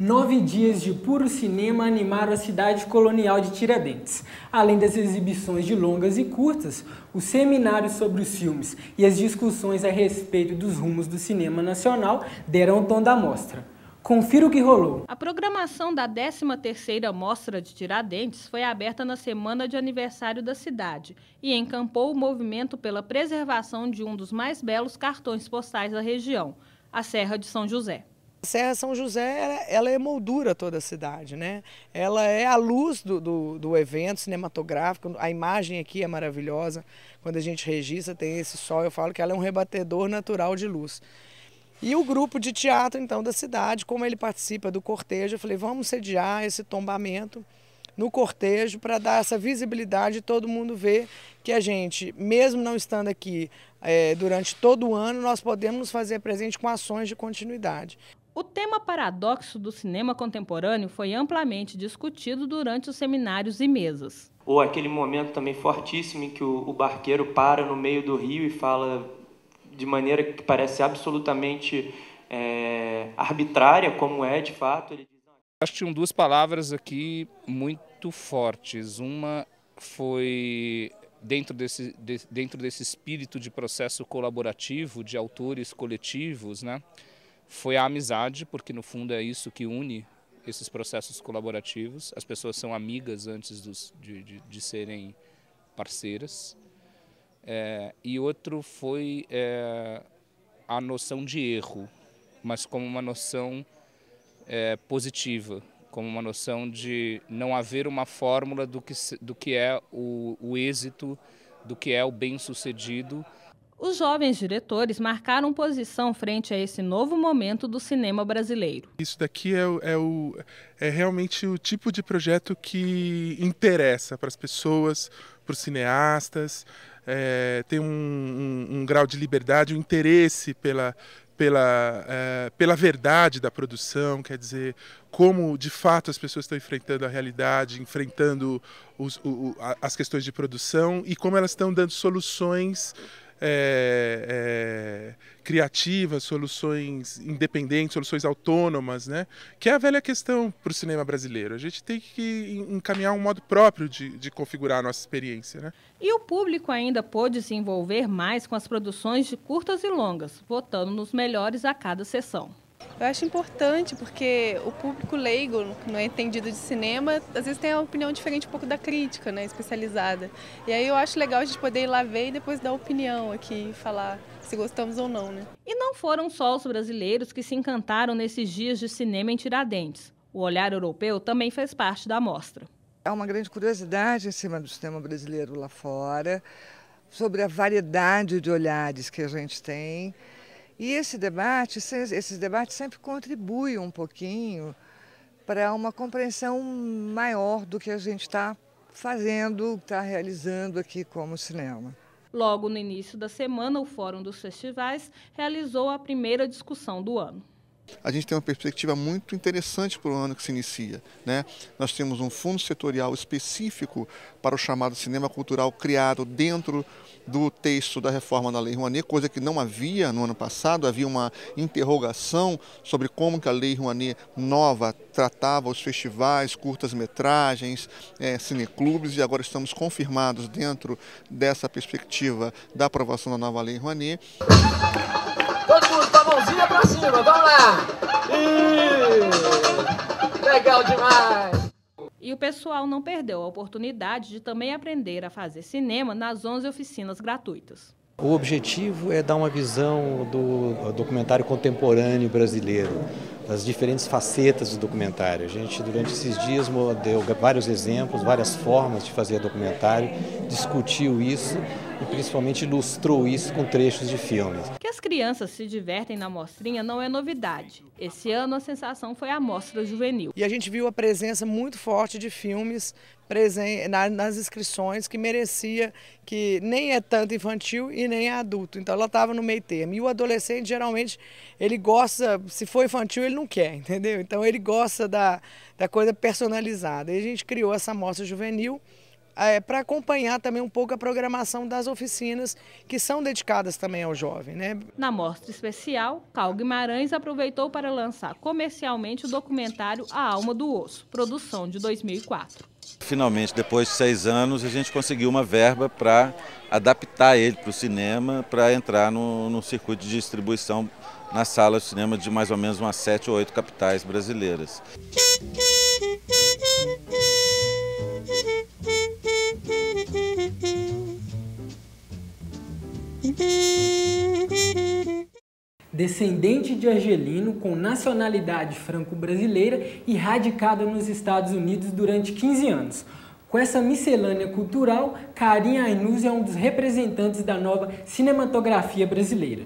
9 dias de puro cinema animaram a cidade colonial de Tiradentes. Além das exibições de longas e curtas, os seminários sobre os filmes e as discussões a respeito dos rumos do cinema nacional deram o tom da mostra. Confira o que rolou. A programação da 13ª Mostra de Tiradentes foi aberta na semana de aniversário da cidade e encampou o movimento pela preservação de um dos mais belos cartões postais da região, a Serra de São José. A Serra São José, ela emoldura toda a cidade, né? Ela é a luz do evento cinematográfico, a imagem aqui é maravilhosa. Quando a gente registra, tem esse sol, eu falo que ela é um rebatedor natural de luz. E o grupo de teatro, então, da cidade, como ele participa do cortejo, eu falei, vamos sediar esse tombamento no cortejo para dar essa visibilidade e todo mundo ver que a gente, mesmo não estando aqui durante todo o ano, nós podemos nos fazer presente com ações de continuidade. O tema paradoxo do cinema contemporâneo foi amplamente discutido durante os seminários e mesas. Ou aquele momento também fortíssimo em que o barqueiro para no meio do rio e fala de maneira que parece absolutamente arbitrária, como é de fato. Ele diz... Acho que tinham duas palavras aqui muito fortes. Uma foi dentro desse espírito de processo colaborativo de autores coletivos, né? Foi a amizade, porque no fundo é isso que une esses processos colaborativos. As pessoas são amigas antes de serem parceiras. E outro foi a noção de erro, mas como uma noção positiva, como uma noção de não haver uma fórmula do que é o êxito, do que é o bem-sucedido. Os jovens diretores marcaram posição frente a esse novo momento do cinema brasileiro. Isso daqui é realmente o tipo de projeto que interessa para as pessoas, para os cineastas, tem um grau de liberdade, um interesse pela verdade da produção, quer dizer, como de fato as pessoas estão enfrentando a realidade, enfrentando as questões de produção e como elas estão dando soluções criativas, soluções independentes, soluções autônomas, né? Que é a velha questão para o cinema brasileiro. A gente tem que encaminhar um modo próprio de configurar a nossa experiência, né? E o público ainda pôde se envolver mais com as produções de curtas e longas, votando nos melhores a cada sessão. Eu acho importante porque o público leigo, que não é entendido de cinema, às vezes tem uma opinião diferente um pouco da crítica, né, especializada. E aí eu acho legal a gente poder ir lá ver e depois dar opinião aqui, falar se gostamos ou não, né? E não foram só os brasileiros que se encantaram nesses dias de cinema em Tiradentes. O olhar europeu também fez parte da mostra. Há uma grande curiosidade em cima do cinema brasileiro lá fora, sobre a variedade de olhares que a gente tem. E esses debates sempre contribuem um pouquinho para uma compreensão maior do que a gente está fazendo, está realizando aqui como cinema. Logo no início da semana, o Fórum dos Festivais realizou a primeira discussão do ano. A gente tem uma perspectiva muito interessante para o ano que se inicia, né? Nós temos um fundo setorial específico para o chamado cinema cultural criado dentro do texto da reforma da Lei Rouanet, coisa que não havia no ano passado. Havia uma interrogação sobre como que a Lei Rouanet nova tratava os festivais, curtas-metragens, cineclubes, e agora estamos confirmados dentro dessa perspectiva da aprovação da nova Lei Rouanet. Todo mundo com a mãozinha pra cima, vamos lá! Legal demais! E o pessoal não perdeu a oportunidade de também aprender a fazer cinema nas 11 oficinas gratuitas. O objetivo é dar uma visão do documentário contemporâneo brasileiro, das diferentes facetas do documentário. A gente, durante esses dias, deu vários exemplos, várias formas de fazer documentário, discutiu isso e principalmente ilustrou isso com trechos de filmes. Que as crianças se divertem na mostrinha não é novidade. Esse ano a sensação foi a Mostra Juvenil. E a gente viu a presença muito forte de filmes nas inscrições que merecia, que nem é tanto infantil e nem é adulto. Então ela estava no meio termo. E o adolescente, geralmente, ele gosta, se for infantil, ele não quer, entendeu? Então ele gosta da coisa personalizada. E a gente criou essa mostra juvenil para acompanhar também um pouco a programação das oficinas que são dedicadas também ao jovem, né? Na mostra especial, Cal Guimarães aproveitou para lançar comercialmente o documentário A Alma do Osso, produção de 2004. Finalmente, depois de 6 anos, a gente conseguiu uma verba para adaptar ele para o cinema, para entrar no circuito de distribuição nas salas de cinema de mais ou menos umas 7 ou 8 capitais brasileiras. Descendente de argelino com nacionalidade franco-brasileira e radicada nos Estados Unidos durante 15 anos. Com essa miscelânea cultural, Karim Ainuz é um dos representantes da nova cinematografia brasileira.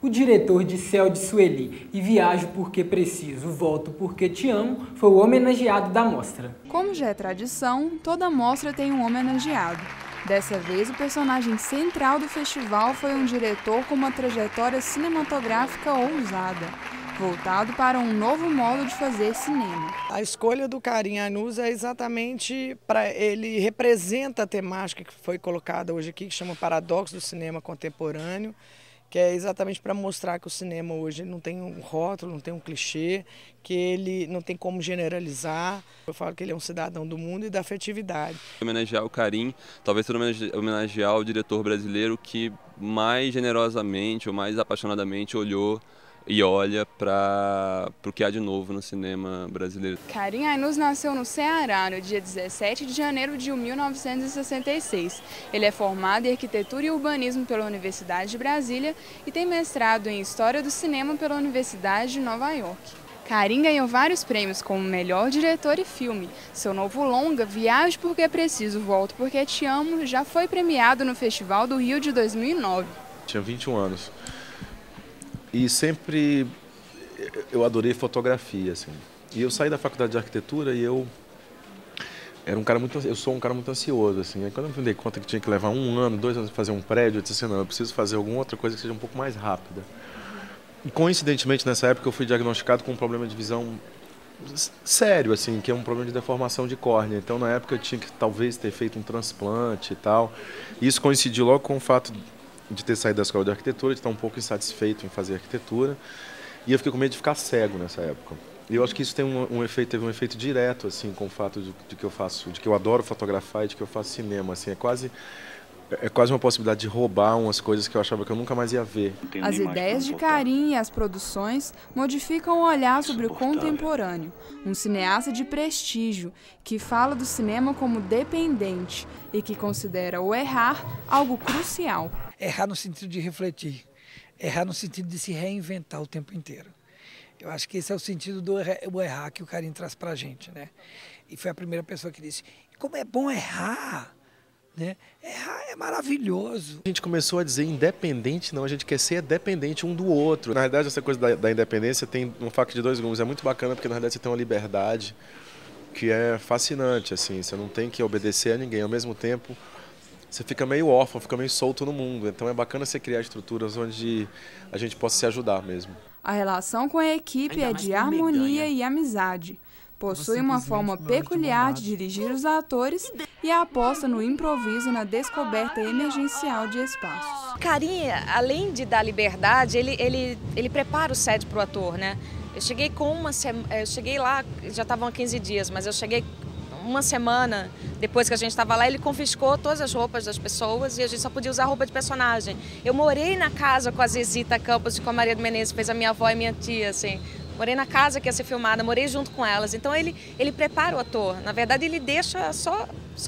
O diretor de Céu de Sueli e Viajo Porque Preciso, Volto Porque Te Amo foi o homenageado da mostra. Como já é tradição, toda mostra tem um homenageado. Dessa vez, o personagem central do festival foi um diretor com uma trajetória cinematográfica ousada, voltado para um novo modo de fazer cinema. A escolha do Karim Ainuz é exatamente para ele representa a temática que foi colocada hoje aqui, que chama Paradoxo do Cinema Contemporâneo, que é exatamente para mostrar que o cinema hoje não tem um rótulo, não tem um clichê, que ele não tem como generalizar. Eu falo que ele é um cidadão do mundo e da afetividade. Homenagear o Karim, talvez homenagear o diretor brasileiro que mais generosamente ou mais apaixonadamente olhou e olha para o que há de novo no cinema brasileiro. Karim Ainuz nasceu no Ceará no dia 17 de janeiro de 1966. Ele é formado em Arquitetura e Urbanismo pela Universidade de Brasília e tem mestrado em História do Cinema pela Universidade de Nova York. Karim ganhou vários prêmios como melhor diretor e filme. Seu novo longa, Viajo Porque Preciso, Volto Porque Te Amo, já foi premiado no Festival do Rio de 2009. Tinha 21 anos. E sempre eu adorei fotografia, assim. E eu saí da faculdade de arquitetura e eu sou um cara muito ansioso, assim. Aí quando eu me dei conta que tinha que levar 1 ano, 2 anos para fazer um prédio, eu disse assim, não, eu preciso fazer alguma outra coisa que seja um pouco mais rápida. E coincidentemente nessa época eu fui diagnosticado com um problema de visão sério, assim, que é um problema de deformação de córnea. Então na época eu tinha que talvez ter feito um transplante e tal. E isso coincidiu logo com o fato de ter saído da escola de arquitetura, de estar um pouco insatisfeito em fazer arquitetura, e eu fiquei com medo de ficar cego nessa época. E eu acho que isso tem teve um efeito direto, assim, com o fato de que eu adoro fotografar e de que eu faço cinema, assim, é quase uma possibilidade de roubar umas coisas que eu achava que eu nunca mais ia ver. As ideias de Karim e as produções modificam o olhar sobre o contemporâneo, um cineasta de prestígio que fala do cinema como dependente e que considera o errar algo crucial. Errar no sentido de refletir, errar no sentido de se reinventar o tempo inteiro. Eu acho que esse é o sentido do errar que o Karim traz pra gente, né? E foi a primeira pessoa que disse, como é bom errar! Né? Errar é maravilhoso. A gente começou a dizer independente, não, a gente quer ser dependente um do outro. Na verdade, essa coisa da independência tem um faca de 2 gumes, é muito bacana porque na verdade você tem uma liberdade que é fascinante, assim, você não tem que obedecer a ninguém, ao mesmo tempo você fica meio órfão, fica meio solto no mundo, então é bacana você criar estruturas onde a gente possa se ajudar mesmo. A relação com a equipe é de harmonia e amizade. Possui uma forma peculiar de dirigir os atores e aposta no improviso na descoberta emergencial de espaços. Karim, além de dar liberdade, ele prepara o set para o ator, né? Eu cheguei lá, já estavam há 15 dias, mas eu cheguei 1 semana depois que a gente estava lá, ele confiscou todas as roupas das pessoas e a gente só podia usar roupa de personagem. Eu morei na casa com a Zezita Campos e com a Maria do Menezes, fez a minha avó e minha tia, assim. Morei na casa que ia ser filmada, morei junto com elas. Então ele prepara o ator. Na verdade, ele deixa só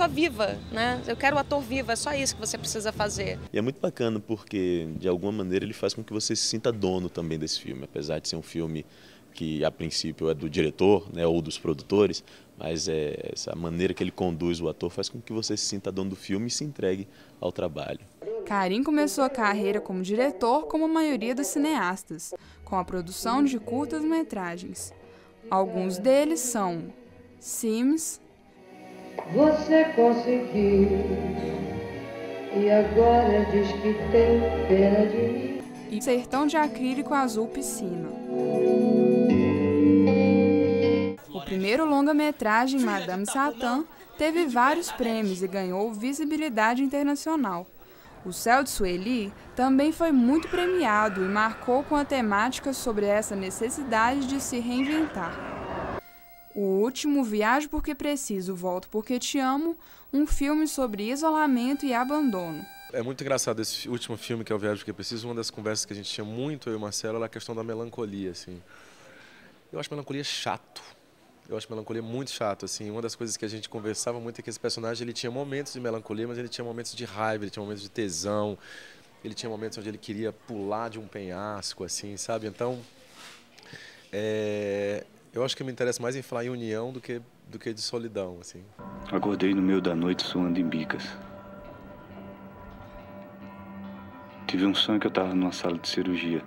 viva, né? Eu quero o ator vivo, é só isso que você precisa fazer. E é muito bacana porque, de alguma maneira, ele faz com que você se sinta dono também desse filme. Apesar de ser um filme que, a princípio, é do diretor, né, ou dos produtores, mas essa maneira que ele conduz o ator faz com que você se sinta dono do filme e se entregue ao trabalho. Karim começou a carreira como diretor, como a maioria dos cineastas, com a produção de curtas-metragens. Alguns deles são Sims, Você conseguiu e agora diz que tem pena de mim, e Sertão de Acrílico Azul Piscina. O primeiro longa-metragem, Madame Satã, teve vários prêmios e ganhou visibilidade internacional. O Céu de Sueli também foi muito premiado e marcou com a temática sobre essa necessidade de se reinventar. O último, Viajo Porque Preciso, Volto Porque Te Amo, um filme sobre isolamento e abandono. É muito engraçado esse último filme, que é o Viajo Porque Preciso. Uma das conversas que a gente tinha muito, eu e o Marcelo, era a questão da melancolia, assim. Eu acho melancolia chato. Eu acho melancolia muito chato, assim. Uma das coisas que a gente conversava muito é que esse personagem, ele tinha momentos de melancolia, mas ele tinha momentos de raiva, ele tinha momentos de tesão, ele tinha momentos onde ele queria pular de um penhasco, assim, sabe? Então, eu acho que me interessa mais em falar em união do que de solidão, assim. Acordei no meio da noite suando em bicas. Tive um sonho que eu estava numa sala de cirurgia.